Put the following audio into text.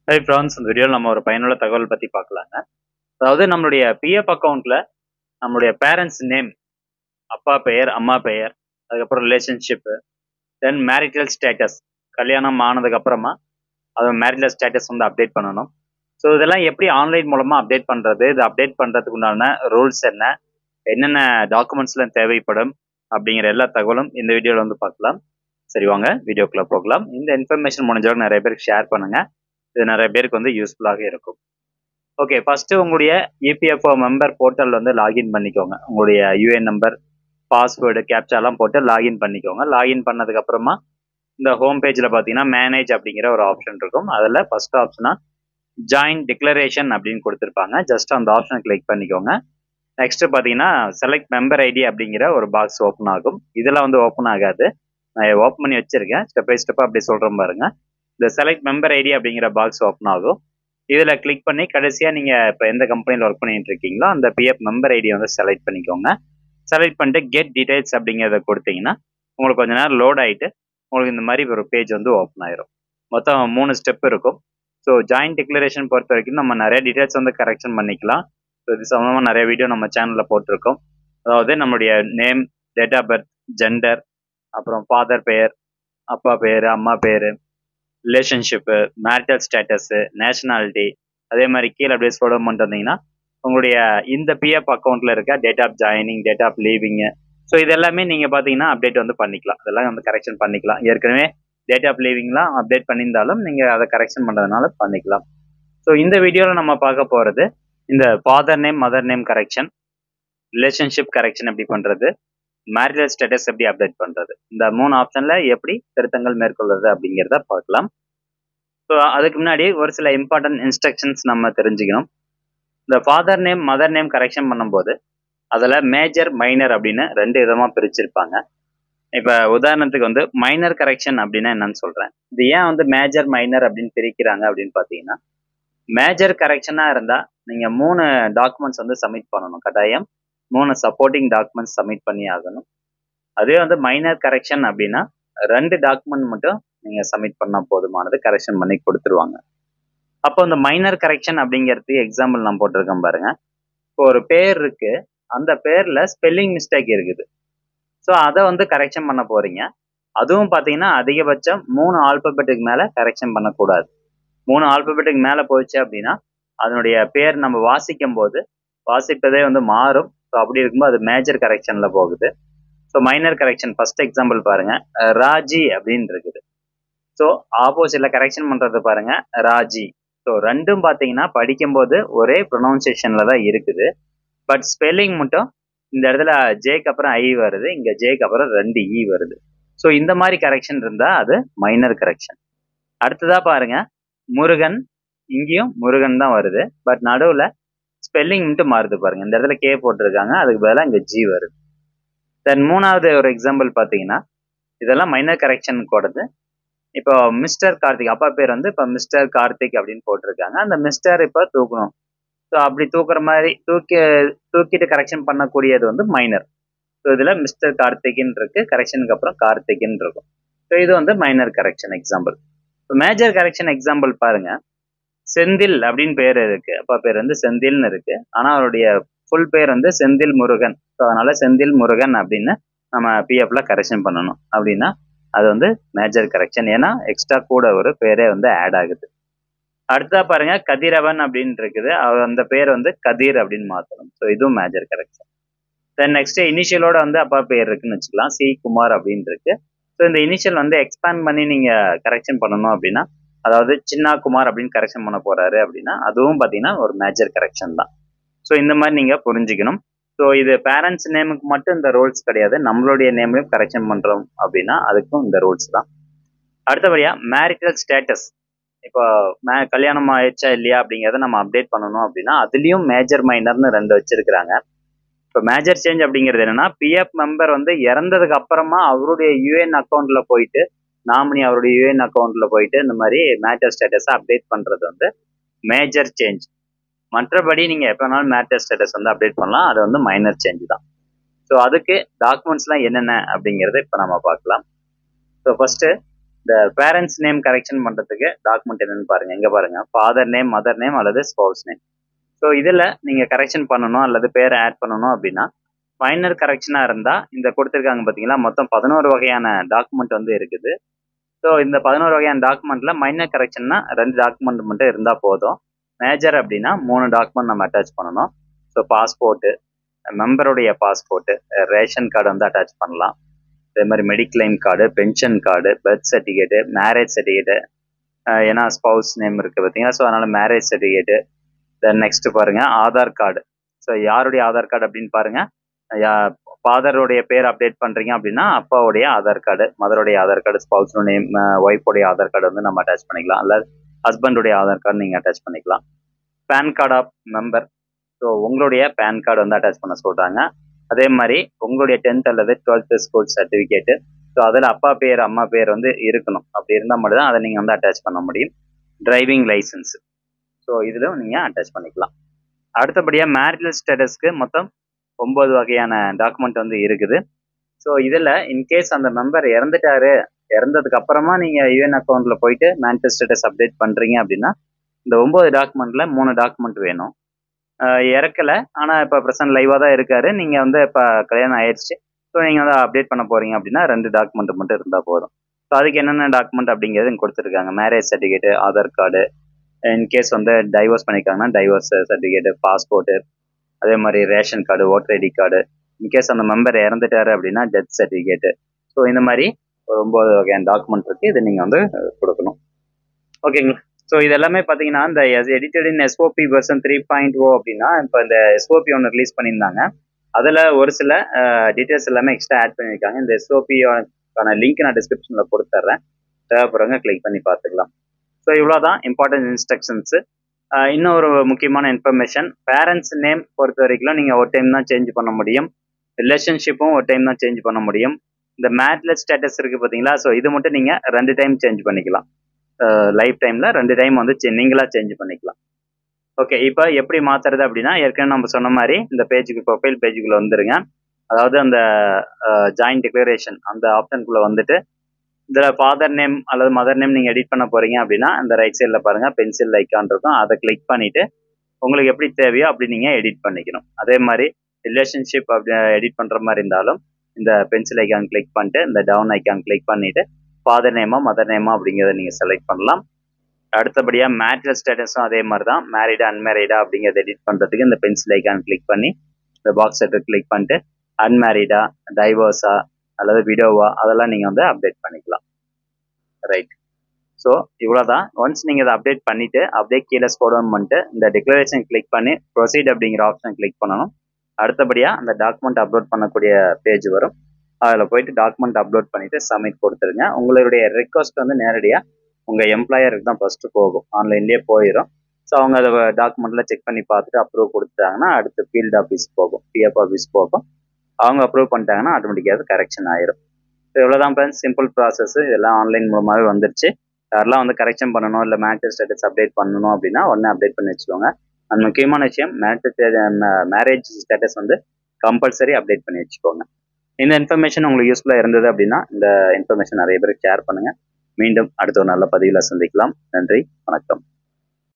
Hi friends, இந்த வீடியோவில் நம்ம ஒரு பயனுள்ள தகவல் பற்றி பார்க்கலாங்க. அதாவது நம்மளுடைய பிஎஃப் அக்கௌண்ட்டில் நம்மளுடைய பேரண்ட்ஸ் நேம், அப்பா பெயர், அம்மா பெயர், அதுக்கப்புறம் ரிலேஷன்ஷிப்பு, தென் மேரிட்டல் ஸ்டேட்டஸ், கல்யாணம் ஆனதுக்கு அப்புறமா அது மேரிட்டல் ஸ்டேட்டஸ் வந்து அப்டேட் பண்ணணும். ஸோ இதெல்லாம் எப்படி ஆன்லைன் மூலமாக அப்டேட் பண்ணுறது, இது அப்டேட் பண்ணுறதுக்கு உண்டான ரூல்ஸ் என்ன, என்னென்ன டாக்குமெண்ட்ஸ்லாம் தேவைப்படும் அப்படிங்கிற எல்லா தகவலும் இந்த வீடியோவில் வந்து பார்க்கலாம். சரி, வாங்க வீடியோக்குள்ளே போகலாம். இந்த இன்ஃபர்மேஷன் முடிஞ்சவங்க நிறைய பேருக்கு ஷேர் பண்ணுங்கள். இது நிறைய பேருக்கு வந்து யூஸ்ஃபுல்லாக இருக்கும். ஓகே, ஃபர்ஸ்ட் உங்களுடைய இபிஎஃப்ஓ மெம்பர் போர்ட்டல் வந்து லாகின் பண்ணிக்கோங்க. உங்களுடைய யூஏஎன் நம்பர், பாஸ்வேர்டு, கேப்சாலாம் போட்டு லாகின் பண்ணிக்கோங்க. லாகின் பண்ணதுக்கு அப்புறமா இந்த ஹோம் பேஜில் பார்த்தீங்கன்னா மேனேஜ் அப்படிங்கிற ஒரு ஆப்ஷன் இருக்கும். அதில் ஃபர்ஸ்ட் ஆப்ஷனாக ஜாயின் டிக்ளரேஷன் அப்படின்னு கொடுத்துருப்பாங்க. ஜஸ்ட் அந்த ஆப்ஷனை கிளிக் பண்ணிக்கோங்க. நெக்ஸ்ட் பார்த்தீங்கன்னா செலக்ட் மெம்பர் ஐடி அப்படிங்கிற ஒரு பாக்ஸ் ஓப்பன் ஆகும். இதெல்லாம் வந்து ஓப்பன் ஆகாது, நான் ஓப்பன் பண்ணி வச்சிருக்கேன். ஸ்டெப் பை ஸ்டெப்பாக அப்படி சொல்கிறேன் பாருங்க. இந்த செலக்ட் மெம்பர் ஐடி அப்படிங்கிற பாக்ஸ் ஓப்பன் ஆகும். இதில் கிளிக் பண்ணி கடைசியாக நீங்கள் இப்போ எந்த கம்பெனியில் ஒர்க் பண்ணிட்டு இருக்கீங்களோ அந்த பிஎஃப் மெம்பர் ஐடியை வந்து செலக்ட் பண்ணிக்கோங்க. செலக்ட் பண்ணிட்டு கெட் டீடைல்ஸ் அப்படிங்கிறத கொடுத்தீங்கன்னா உங்களுக்கு கொஞ்ச நேரம் லோட் ஆகிட்டு உங்களுக்கு இந்த மாதிரி ஒரு பேஜ் வந்து ஓப்பன் ஆயிரும். மொத்தம் 3 ஸ்டெப் இருக்கும். ஸோ ஜாயின்ட் டிக்ளரேஷன் பொறுத்த வரைக்கும் நம்ம நிறைய டீடைல்ஸ் வந்து கரெக்ஷன் பண்ணிக்கலாம். ஸோ இது சம்மந்தமாக நிறைய வீடியோ நம்ம சேனலில் போட்டிருக்கோம். அதாவது நம்மளுடைய name, date of birth, gender, அப்புறம் ஃபாதர் பெயர், அப்பா பேர், அம்மா பேர், ரிலேஷன்ஷிப்பு, மேரிட்டல் ஸ்டேட்டஸு, நேஷனாலிட்டி, அதே மாதிரி கீழே அப்படியே ஸ்க்ரோல் பண்ணிட்டு வந்தீங்கன்னா உங்களுடைய இந்த பிஎஃப் அக்கௌண்ட்டில் இருக்க date of joining, date of leaving, so இது எல்லாமே நீங்கள் பார்த்தீங்கன்னா அப்டேட் வந்து பண்ணிக்கலாம். அதெல்லாம் வந்து கரெக்ஷன் பண்ணிக்கலாம். ஏற்கனவே டேட் ஆஃப் லீவிங்லாம் அப்டேட் பண்ணியிருந்தாலும் நீங்கள் அதை கரெக்ஷன் பண்ணுறதுனால பண்ணிக்கலாம். ஸோ இந்த வீடியோவில் நம்ம பார்க்க போகிறது இந்த father name, mother name correction, relationship correction எப்படி பண்ணுறது, மேரிட்டல் ஸ்டேட்டஸ் எப்படி அப்டேட் பண்ணுறது, இந்த 3 ஆப்ஷனில் எப்படி திருத்தங்கள் மேற்கொள்வது அப்படிங்கிறத பார்க்கலாம். ஸோ அதுக்கு முன்னாடி ஒரு சில இம்பார்ட்டன்ட் இன்ஸ்ட்ரக்ஷன்ஸ் நம்ம தெரிஞ்சுக்கணும். இந்த father name, mother name correction பண்ணும்போது அதில் மேஜர், மைனர் அப்படின்னு 2 விதமாக பிரிச்சிருப்பாங்க. இப்போ உதாரணத்துக்கு வந்து மைனர் கரெக்ஷன் அப்படின்னா என்னன்னு சொல்கிறேன். இது ஏன் வந்து மேஜர், மைனர் அப்படின்னு பிரிக்கிறாங்க அப்படின்னு பார்த்தீங்கன்னா, மேஜர் கரெக்ஷனாக இருந்தால் நீங்கள் 3 டாக்குமெண்ட்ஸ் வந்து சப்மிட் பண்ணணும். கட்டாயம் 3 சப்போர்ட்டிங் டாக்குமெண்ட்ஸ் சப்மிட் பண்ணி ஆகணும். அதே வந்து மைனர் கரெக்ஷன் அப்படின்னா 2 டாக்குமெண்ட் மட்டும் நீங்கள் சப்மிட் பண்ணால் போதுமானது, கரெக்ஷன் பண்ணி கொடுத்துருவாங்க. அப்போ இந்த மைனர் கரெக்ஷன் அப்படிங்கிறதுக்கு எக்ஸாம்பிள் நான் போட்டிருக்கேன் பாருங்க. இப்போ ஒரு பேர் இருக்கு, அந்த பேரில் ஸ்பெல்லிங் மிஸ்டேக் இருக்குது. ஸோ அதை வந்து கரெக்ஷன் பண்ண போறீங்க. அதுவும் பார்த்தீங்கன்னா அதிகபட்சம் 3 ஆல்பபெட்டுக்கு மேலே கரெக்ஷன் பண்ணக்கூடாது. 3 ஆல்பபெட்டுக்கு மேலே போயிடுச்சு அப்படின்னா அதனுடைய பேர் நம்ம வாசிக்கும் போது வாசிப்பதே வந்து மாறும். ஸோ அப்படி இருக்கும்போது அது மேஜர் கரெக்ஷனில் போகுது. So minor correction first example பாருங்க, ராஜி அப்படின்னு இருக்குது. ஸோ ஆப்போசிட்ல கரெக்ஷன் பண்றது பாருங்க, ராஜி. ஸோ ரெண்டும் பார்த்தீங்கன்னா படிக்கும்போது ஒரே ப்ரொனவுன்சியேஷன்ல தான் இருக்குது. பட் ஸ்பெல்லிங் மட்டும் இந்த இடத்துல ஜேக்கு அப்புறம் ஐ வருது, இங்க ஜேக்கு அப்புறம் 2 இ வருது. ஸோ இந்த மாதிரி கரெக்ஷன் இருந்தா அது மைனர் கரெக்ஷன். அடுத்ததா பாருங்க, முருகன், இங்கேயும் முருகன் தான் வருது. பட் நடுவில் ஸ்பெல்லிங் மட்டும் மாறுது பாருங்க. இந்த இடத்துல கே போட்டிருக்காங்க, அதுக்கு பதிலாக இங்க ஜி வருது. தென் 3வது ஒரு எக்ஸாம்பிள் பார்த்தீங்கன்னா, இதெல்லாம் மைனர் கரெக்ஷன் கூடது. இப்போ மிஸ்டர் கார்த்திக், அப்பா பேர் வந்து இப்போ மிஸ்டர் கார்த்திக் அப்படின்னு போட்டிருக்காங்க. அந்த மிஸ்டர் இப்போ தூக்கணும். ஸோ அப்படி தூக்குற மாதிரி தூக்கிட்டு கரெக்ஷன் பண்ணக்கூடியது வந்து மைனர். ஸோ இதில் மிஸ்டர் கார்த்திக்னு இருக்கு, கரெக்ஷனுக்கு அப்புறம் கார்த்திக்னு இருக்கும். ஸோ இது வந்து மைனர் கரெக்ஷன் எக்ஸாம்பிள். இப்போ மேஜர் கரெக்ஷன் எக்ஸாம்பிள் பாருங்க, செந்தில் அப்படின்னு பேர் இருக்கு, அப்பா பேர் வந்து செந்தில்னு இருக்கு. ஆனால் அவருடைய ஃபுல் பேர் வந்து செந்தில் முருகன். ஸோ அதனால செந்தில் முருகன் அப்படின்னு நம்ம பிஎஃப்ல கரெக்ஷன் பண்ணணும். அப்படின்னா அது வந்து மேஜர் கரெக்ஷன், ஏன்னா எக்ஸ்ட்ரா கூட ஒரு பேரே வந்து ஆட் ஆகுது. அடுத்ததா பாருங்க, கதிரவன் அப்படின்னு இருக்குது, அந்த பேர் வந்து கதிர் அப்படின்னு மாற்றணும். ஸோ இதுவும் மேஜர் கரெக்ஷன். தென் நெக்ஸ்ட் இனிஷியலோட வந்து அப்பா பேர் இருக்குன்னு வச்சுக்கலாம், சி குமார் அப்படின்னு இருக்கு. ஸோ இந்த இனிஷியல் வந்து எக்ஸ்பேண்ட் பண்ணி நீங்க கரெக்ஷன் பண்ணணும் அப்படின்னா, அதாவது சின்னா குமார் அப்படின்னு கரெக்ஷன் பண்ண போறாரு அப்படின்னா அதுவும் பார்த்தீங்கன்னா ஒரு மேஜர் கரெக்ஷன் தான். ஸோ இந்த மாதிரி நீங்க புரிஞ்சுக்கணும். ஸோ இது பேரண்ட்ஸ் நேமுக்கு மட்டும் இந்த ரூல்ஸ் கிடையாது, நம்மளுடைய நேம்லையும் கரெக்ஷன் பண்றோம் அப்படின்னா அதுக்கும் இந்த ரூல்ஸ் தான். அடுத்தபடியா மேரிட்டல் ஸ்டேட்டஸ். இப்போ கல்யாணம் ஆயிடுச்சா இல்லையா அப்படிங்கிறத நம்ம அப்டேட் பண்ணணும் அப்படின்னா அதுலயும் மேஜர், மைனர்னு 2 வச்சிருக்கிறாங்க. இப்போ மேஜர் சேஞ்ச் அப்படிங்கிறது என்னன்னா, பிஎஃப் மெம்பர் வந்து இறந்ததுக்கு அப்புறமா அவருடைய யூஎன் அக்கௌண்ட்ல போயிட்டு, நாமினி அவருடைய யூஎன் அக்கௌண்ட்ல போயிட்டு இந்த மாதிரி மேரிட்டல் ஸ்டேட்டஸை அப்டேட் பண்றது வந்து மேஜர் சேஞ்ச். மற்றபடி நீங்க எப்ப வேணாலும் மேரிட்டல் ஸ்டேட்டஸ் வந்து அப்டேட் பண்ணலாம், அது வந்து மைனர் சேஞ்ச் தான். ஸோ அதுக்கு டாக்குமெண்ட்ஸ்லாம் என்னென்ன அப்படிங்கிறத இப்போ நம்ம பார்க்கலாம். ஸோ ஃபர்ஸ்ட் இந்த பேரண்ட்ஸ் நேம் கரெக்ஷன் பண்ணுறதுக்கு டாக்குமெண்ட் என்னன்னு பாருங்க. இங்கே பாருங்க, ஃபாதர் நேம், மதர் நேம் அல்லது ஸ்பௌஸ் நேம். ஸோ இதில் நீங்கள் கரெக்ஷன் பண்ணணும் அல்லது பேரை ஆட் பண்ணணும் அப்படின்னா மைனர் கரெக்ஷனாக இருந்தால் இந்த கொடுத்துருக்காங்க பார்த்தீங்களா, மொத்தம் 11 வகையான டாக்குமெண்ட் வந்து இருக்குது. ஸோ இந்த 11 வகையான டாக்குமெண்ட்ல மைனர் கரெக்ஷன்னா 2 டாக்குமெண்ட் மட்டும் இருந்தால் போதும். மேஜர் அப்படின்னா 3 டாக்குமெண்ட் நம்ம அட்டாச் பண்ணணும். ஸோ பாஸ்போர்ட்டு, மெம்பருடைய பாஸ்போர்ட்டு, ரேஷன் கார்டு வந்து அட்டாச் பண்ணலாம். அதே மாதிரி mediclaim card, pension card, birth certificate, marriage certificate, ஏன்னா ஸ்பௌஸ் நேம் இருக்குது பார்த்தீங்களா, ஸோ அதனால் மேரேஜ் சர்டிஃபிகேட்டு. தென் நெக்ஸ்ட் பாருங்க, ஆதார் கார்டு. ஸோ யாருடைய ஆதார் கார்டு அப்படின்னு பாருங்க, ஃபாதருடைய பேர் அப்டேட் பண்ணுறீங்க அப்படின்னா அப்பாவுடைய ஆதார் கார்டு, மதருடைய ஆதார் கார்டு, ஸ்பௌஸ் நேம், ஒய்ஃபுடைய ஆதார் கார்டு வந்து நம்ம அட்டாச் பண்ணிக்கலாம். அல்லது ஹஸ்பண்டுடைய ஆதார் கார்டு நீங்கள் அட்டாச் பண்ணிக்கலாம். PAN card of member, so உங்களுடைய பேன் கார்டு வந்து அட்டாச் பண்ண சொல்கிறாங்க. அதே மாதிரி உங்களுடைய 10th அல்லது 12th ஸ்கூல் சர்டிஃபிகேட்டு. ஸோ அதில் அப்பா பேர் அம்மா பேர் வந்து இருக்கணும். அப்படி இருந்தால் மட்டும்தான் அதை நீங்கள் வந்து அட்டாச் பண்ண முடியும். டிரைவிங் லைசன்ஸ், ஸோ இதில் நீங்கள் அட்டாச் பண்ணிக்கலாம். அடுத்தபடியாக மேரிட்டல் ஸ்டேட்டஸ்க்கு மொத்தம் 9 வகையான டாக்குமெண்ட் வந்து இருக்குது. ஸோ இதில் இன்கேஸ் அந்த மெம்பர் இறந்துட்டாரு, இறந்ததுக்கு அப்புறமா நீங்கள் யூஎன் அக்கௌண்ட்டில் போயிட்டு மேரிட்டல் ஸ்டேட்டஸ் அப்டேட் பண்ணுறீங்க அப்படின்னா இந்த 9 டாக்குமெண்ட்டில் 3 டாக்குமெண்ட் வேணும். இறக்கலை, ஆனால் இப்போ ப்ரெசன்ட் லைவாக தான் இருக்காரு, நீங்கள் வந்து இப்போ கல்யாணம் ஆயிடுச்சு, ஸோ நீங்கள் வந்து அப்டேட் பண்ண போகிறீங்க அப்படின்னா 2 டாக்குமெண்ட் மட்டும் இருந்தால் போதும். ஸோ அதுக்கு என்னென்ன டாக்குமெண்ட் அப்படிங்கிறது இங்கே கொடுத்துருக்காங்க. Marriage certificate, Aadhaar card, in case வந்து டைவர்ஸ் பண்ணியிருக்காங்கன்னா டைவர்ஸ் சர்டிஃபிகேட்டு, பாஸ்போர்ட்டு, அதே மாதிரி ration card, voter ID card, in case அந்த மெம்பர் இறந்துட்டாரு அப்படின்னா டெத் சர்டிஃபிகேட்டு. ஸோ இந்த மாதிரி ஒரு 9 வகையான டாக்குமெண்ட் இருக்குது, இதை நீங்கள் வந்து கொடுக்கணும். ஓகேங்களா? ஸோ இது எல்லாமே பார்த்தீங்கன்னா இந்த எடிட்டட் இன் எஸ்ஓபி வெர்ஷன் 3.0 அப்படின்னா இப்போ இந்த எஸ்ஓபி ஒன்று ரிலீஸ் பண்ணியிருந்தாங்க. அதில் ஒரு சில டீட்டெயில்ஸ் எல்லாமே எக்ஸ்ட்ரா ஆட் பண்ணியிருக்காங்க. இந்த எஸ்ஓபிக்கான லிங்க் நான் டிஸ்கிரிப்ஷனில் கொடுத்துட்றேன், தேவைப்படுறவங்க கிளிக் பண்ணி பார்த்துக்கலாம். ஸோ இவ்வளோதான் இம்பார்ட்டன்ட் இன்ஸ்ட்ரக்ஷன்ஸு. இன்னும் ஒரு முக்கியமான இன்ஃபர்மேஷன், பேரண்ட்ஸ் நேம் பொறுத்த வரைக்கும் நீங்கள் ஒரு டைம் தான் சேஞ்ச் பண்ண முடியும். ரிலேஷன்ஷிப்பும் ஒரு டைம் தான் சேஞ்ச் பண்ண முடியும். இந்த மேரிட்டல் ஸ்டேட்டஸ் இருக்குது பார்த்தீங்களா, ஸோ இது மட்டும் நீங்கள் 2 டைம் சேஞ்ச் பண்ணிக்கலாம். லைஃப் டைமில் 2 டைம் வந்து நீங்களாக சேஞ்ச் பண்ணிக்கலாம். ஓகே, இப்போ எப்படி மாற்றுறது அப்படின்னா ஏற்கனவே நம்ம சொன்ன மாதிரி இந்த பேஜுக்கு, ப்ரொஃபைல் பேஜுக்குள்ளே வந்துருங்க. அதாவது அந்த ஜாயின்ட் டிக்ளரேஷன் அந்த ஆப்ஷனுக்குள்ளே வந்துட்டு இதில் ஃபாதர் நேம் அல்லது மதர் நேம் நீங்கள் எடிட் பண்ண போகிறீங்க அப்படின்னா இந்த ரைட் சைடில் பாருங்கள் பென்சில் ஐக்கான் இருக்கும், அதை கிளிக் பண்ணிவிட்டு உங்களுக்கு எப்படி தேவையோ அப்படி நீங்கள் எடிட் பண்ணிக்கணும். அதே மாதிரி ரிலேஷன்ஷிப் அப்படி எடிட் பண்ணுற மாதிரி இருந்தாலும் இந்த பென்சில் ஐக்கான் கிளிக் பண்ணிட்டு இந்த டவுன் ஐக்கான் கிளிக் பண்ணிவிட்டு ஃபாதர் நேமா மதர் நேமா அப்படிங்கிறத நீங்கள் செலக்ட் பண்ணலாம். அடுத்தபடியாக மேரிட்டல் ஸ்டேட்டஸும் அதே மாதிரி தான், மேரிடா அன்மேரிடா அப்படிங்கிறத எடிட் பண்ணுறதுக்கு இந்த பென்சில் ஐக்கான் கிளிக் பண்ணி இந்த பாக்ஸ் செட்டை கிளிக் பண்ணிட்டு அன்மேரிடா, டைவர்ஸா அல்லது விடோவா அதெல்லாம் நீங்கள் வந்து அப்டேட் பண்ணிக்கலாம். ரைட், ஸோ இவ்வளோதான். ஒன்ஸ் நீங்கள் இதை அப்டேட் பண்ணிவிட்டு அப்படியே கீழே ஸ்க்ரோல் டவுன் பண்ணிட்டு இந்த டிக்ளரேஷன் கிளிக் பண்ணி ப்ரொசீட் அப்படிங்கிற ஆப்ஷன் கிளிக் பண்ணணும். அடுத்தபடியாக அந்த டாக்குமெண்ட் அப்லோட் பண்ணக்கூடிய பேஜ் வரும், அதில் போயிட்டு டாக்குமெண்ட் அப்லோட் பண்ணிவிட்டு சப்மிட் கொடுத்துருங்க. உங்களுடைய ரெக்வஸ்ட் வந்து நேரடியாக உங்கள் எம்ப்ளாயருக்கு தான் ஃபஸ்ட்டு போகும், ஆன்லைன்லேயே போயிடும். ஸோ அவங்க அதை டாக்குமெண்ட்டில் செக் பண்ணி பார்த்துட்டு அப்ரூவ் கொடுத்துட்டாங்கன்னா அடுத்து ஃபீல்டு ஆஃபீஸ் போகும், பிஎஃப் ஆஃபீஸ் போகும். அவங்க அப்ரூவ் பண்ணிட்டாங்கன்னா ஆட்டோமேட்டிக்காக அது கரெக்ஷன் ஆயிரும். ஸோ இவ்வளோதான் ஃப்ரெண்ட்ஸ், சிம்பிள் ப்ராசஸ். இதெல்லாம் ஆன்லைன் மூலமாகவே வந்துருச்சு. யாரெல்லாம் வந்து கரெக்ஷன் பண்ணணும் இல்லை மேரிட்டல் ஸ்டேட்டஸ் அப்டேட் பண்ணணும் அப்படின்னா உடனே அப்டேட் பண்ணி வச்சுக்கோங்க. அந்த முக்கியமான விஷயம் மேரேஜ் ஸ்டேட்டஸ் வந்து கம்பல்சரி அப்டேட் பண்ணி வச்சுக்கோங்க. இந்த இன்ஃபர்மேஷன் உங்களுக்கு யூஸ்ஃபுல்லாக இருந்தது அப்படின்னா இந்த இன்ஃபர்மேஷன் நிறைய பேருக்கு ஷேர் பண்ணுங்கள். மீண்டும் அடுத்த ஒரு நல்ல பதிவில் சந்திக்கலாம். நன்றி, வணக்கம்.